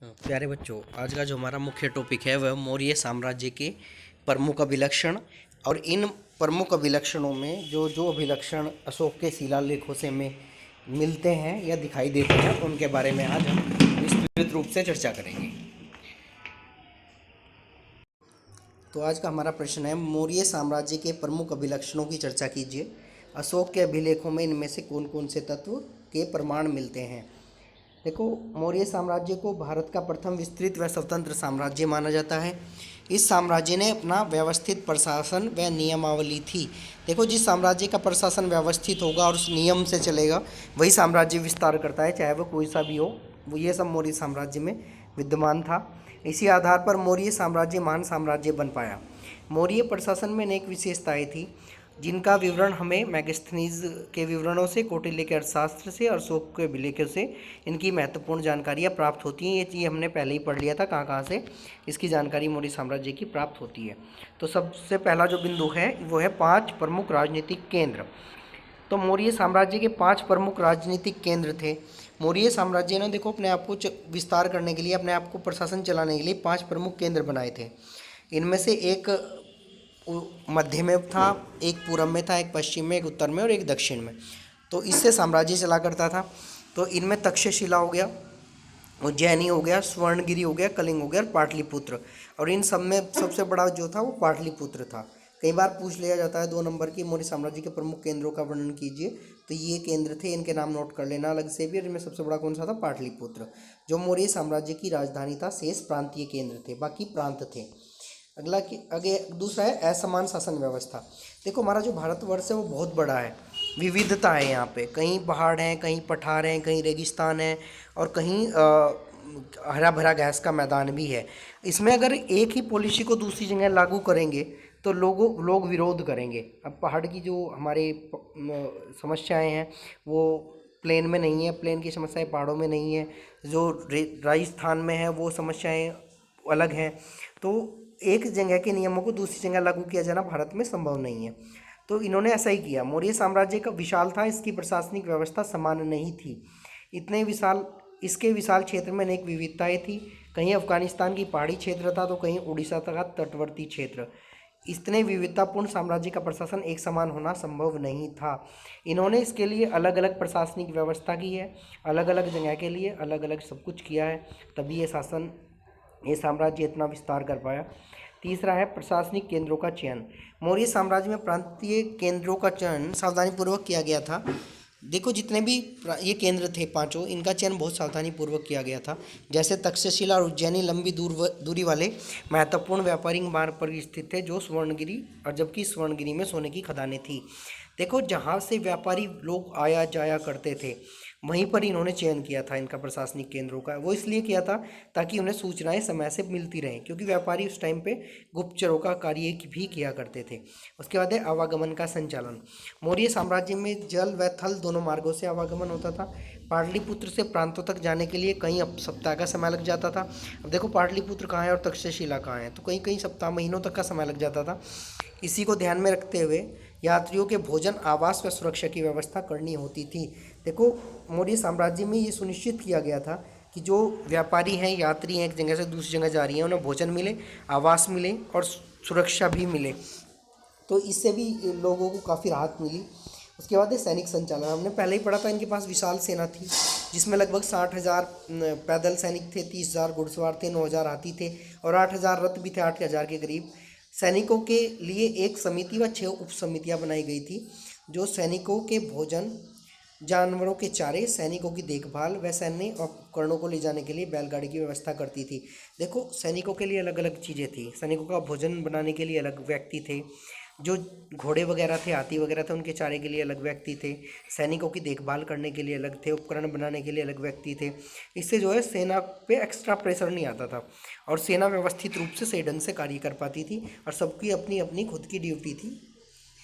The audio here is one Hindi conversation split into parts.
प्यारे बच्चों, आज का जो हमारा मुख्य टॉपिक है वह मौर्य साम्राज्य के प्रमुख अभिलक्षण। और इन प्रमुख अभिलक्षणों में जो जो अभिलक्षण अशोक के शिलालेखों से में मिलते हैं या दिखाई देते हैं उनके बारे में आज हम विस्तृत रूप से चर्चा करेंगे। तो आज का हमारा प्रश्न है, मौर्य साम्राज्य के प्रमुख अभिलक्षणों की चर्चा कीजिए। अशोक के अभिलेखों में इनमें से कौन कौन से तत्व के प्रमाण मिलते हैं। देखो, मौर्य साम्राज्य को भारत का प्रथम विस्तृत व स्वतंत्र साम्राज्य माना जाता है। इस साम्राज्य ने अपना व्यवस्थित प्रशासन व नियमावली थी। देखो, जिस साम्राज्य का प्रशासन व्यवस्थित होगा और उस नियम से चलेगा वही साम्राज्य विस्तार करता है, चाहे वो कोई सा भी हो। वो ये सब मौर्य साम्राज्य में विद्यमान था। इसी आधार पर मौर्य साम्राज्य महान साम्राज्य बन पाया। मौर्य प्रशासन में अनेक विशेषताएं थी जिनका विवरण हमें मैगस्थनीज के विवरणों से, कौटिल्य के अर्थशास्त्र से और अशोक के अभिलेखों से इनकी महत्वपूर्ण जानकारियाँ प्राप्त होती हैं। ये चीज़ हमने पहले ही पढ़ लिया था, कहाँ कहाँ से इसकी जानकारी मौर्य साम्राज्य की प्राप्त होती है। तो सबसे पहला जो बिंदु है वो है 5 प्रमुख राजनीतिक केंद्र। तो मौर्य साम्राज्य के 5 प्रमुख राजनीतिक केंद्र थे। मौर्य साम्राज्य ने, देखो, अपने आप को विस्तार करने के लिए, अपने आप को प्रशासन चलाने के लिए 5 प्रमुख केंद्र बनाए थे। इनमें से एक मध्य में था, एक पूरब में था, एक पश्चिम में, एक उत्तर में और एक दक्षिण में। तो इससे साम्राज्य चला करता था। तो इनमें तक्षशिला हो गया, उज्जैनी हो गया, स्वर्णगिरी हो गया, कलिंग हो गया और पाटलिपुत्र। और इन सब में सबसे बड़ा जो था वो पाटलिपुत्र था। कई बार पूछ लिया जाता है 2 नंबर की, मौर्य साम्राज्य के प्रमुख केंद्रों का वर्णन कीजिए। तो ये केंद्र थे, इनके नाम नोट कर लेना अलग से भी। और इनमें सबसे बड़ा कौन सा था? पाटलिपुत्र, जो मौर्य साम्राज्य की राजधानी था। शेष प्रांतीय केंद्र थे, बाकी प्रांत थे। अगला कि आगे दूसरा है असमान शासन व्यवस्था। देखो, हमारा जो भारतवर्ष है वो बहुत बड़ा है, विविधता है यहाँ पे। कहीं पहाड़ हैं, कहीं पठार हैं, कहीं रेगिस्तान है और कहीं हरा भरा घास का मैदान भी है। इसमें अगर एक ही पॉलिसी को दूसरी जगह लागू करेंगे तो लोग विरोध करेंगे। अब पहाड़ की जो हमारे समस्याएं हैं वो प्लेन में नहीं है, प्लेन की समस्याएं पहाड़ों में नहीं है। जो राजस्थान में है वो समस्याएं अलग हैं। तो एक जगह के नियमों को दूसरी जगह लागू किया जाना भारत में संभव नहीं है। तो इन्होंने ऐसा ही किया। मौर्य साम्राज्य का विशाल था, इसकी प्रशासनिक व्यवस्था समान नहीं थी। इतने विशाल इसके विशाल क्षेत्र में अनेक विविधताएं थी। कहीं अफगानिस्तान की पहाड़ी क्षेत्र था तो कहीं उड़ीसा का तटवर्ती क्षेत्र। इतने विविधतापूर्ण साम्राज्य का प्रशासन एक समान होना संभव नहीं था। इन्होंने इसके लिए अलग अलग प्रशासनिक व्यवस्था की है, अलग अलग जगह के लिए अलग अलग सब कुछ किया है, तभी ये साम्राज्य इतना विस्तार कर पाया। तीसरा है प्रशासनिक केंद्रों का चयन। मौर्य साम्राज्य में प्रांतीय केंद्रों का चयन सावधानीपूर्वक किया गया था। देखो, जितने भी ये केंद्र थे पांचों, इनका चयन बहुत सावधानीपूर्वक किया गया था। जैसे तक्षशिला और उज्जैनी लंबी दूरी वाले महत्वपूर्ण व्यापारिक मार्ग पर स्थित थे, जो स्वर्णगिरी, और जबकि स्वर्णगिरी में सोने की खदानें थी। देखो, जहाँ से व्यापारी लोग आया जाया करते थे वहीं पर इन्होंने चयन किया था इनका प्रशासनिक केंद्रों का। वो इसलिए किया था ताकि उन्हें सूचनाएं समय से मिलती रहें, क्योंकि व्यापारी उस टाइम पे गुप्तचरों का कार्य भी किया करते थे। उसके बाद है आवागमन का संचालन। मौर्य साम्राज्य में जल व थल दोनों मार्गों से आवागमन होता था। पाटलिपुत्र से प्रांतों तक जाने के लिए कई सप्ताह का समय लग जाता था। अब देखो, पाटलिपुत्र कहाँ है और तक्षशिला कहाँ है, तो कई कई सप्ताह, महीनों तक का समय लग जाता था। इसी को ध्यान में रखते हुए यात्रियों के भोजन, आवास व सुरक्षा की व्यवस्था करनी होती थी। देखो, मौर्य साम्राज्य में ये सुनिश्चित किया गया था कि जो व्यापारी हैं, यात्री हैं, एक जगह से दूसरी जगह जा रही हैं, उन्हें भोजन मिले, आवास मिले और सुरक्षा भी मिले। तो इससे भी लोगों को काफ़ी राहत मिली। उसके बाद है सैनिक संचालन। हमने पहले ही पढ़ा था, इनके पास विशाल सेना थी जिसमें लगभग 60,000 पैदल सैनिक थे, 30,000 घुड़सवार थे, 9,000 हाथी थे और 8,000 रथ भी थे, 8,000 के करीब। सैनिकों के लिए एक समिति व 6 उप समितियाँ बनाई गई थी, जो सैनिकों के भोजन, जानवरों के चारे, सैनिकों की देखभाल व सैन्य उपकरणों को ले जाने के लिए बैलगाड़ी की व्यवस्था करती थी। देखो, सैनिकों के लिए अलग अलग चीज़ें थी। सैनिकों का भोजन बनाने के लिए अलग व्यक्ति थे, जो घोड़े वगैरह थे, हाथी वगैरह थे, उनके चारे के लिए अलग व्यक्ति थे, सैनिकों की देखभाल करने के लिए अलग थे, उपकरण बनाने के लिए अलग व्यक्ति थे। इससे जो है सेना पे एक्स्ट्रा प्रेशर नहीं आता था और सेना व्यवस्थित रूप से सही ढंग से कार्य कर पाती थी और सबकी अपनी अपनी खुद की ड्यूटी थी।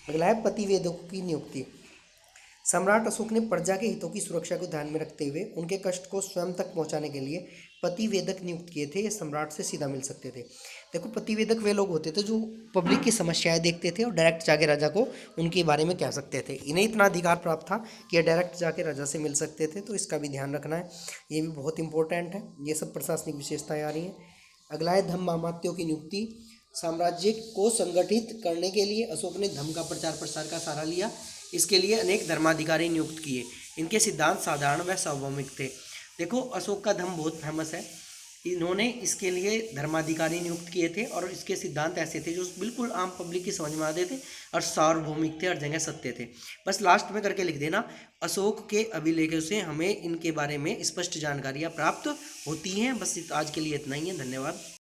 अगला है पतिवेदकों की नियुक्ति। सम्राट अशोक ने प्रजा के हितों की सुरक्षा को ध्यान में रखते हुए उनके कष्ट को स्वयं तक पहुंचाने के लिए पतिवेदक नियुक्त किए थे। ये सम्राट से सीधा मिल सकते थे। देखो, प्रतिवेदक वे लोग होते थे जो पब्लिक की समस्याएं देखते थे और डायरेक्ट जाके राजा को उनके बारे में कह सकते थे। इन्हें इतना अधिकार प्राप्त था कि ये डायरेक्ट जाके राजा से मिल सकते थे, तो इसका भी ध्यान रखना है, ये भी बहुत इंपॉर्टेंट है। ये सब प्रशासनिक विशेषताएं आ रही हैं। अगला है धम्म मामात्यों की नियुक्ति। साम्राज्य को संगठित करने के लिए अशोक ने धम्म का प्रचार प्रसार का सहारा लिया। इसके लिए अनेक धर्माधिकारी नियुक्त किए। इनके सिद्धांत साधारण व सार्वभौमिक थे। देखो, अशोक का धम्म बहुत फेमस है। इन्होंने इसके लिए धर्माधिकारी नियुक्त किए थे और इसके सिद्धांत ऐसे थे जो बिल्कुल आम पब्लिक की समझ में आते थे और सार्वभौमिक थे, हर जगह सत्य थे। बस लास्ट में करके लिख देना, अशोक के अभिलेखों से हमें इनके बारे में स्पष्ट जानकारियाँ प्राप्त होती हैं। बस आज के लिए इतना ही है। धन्यवाद।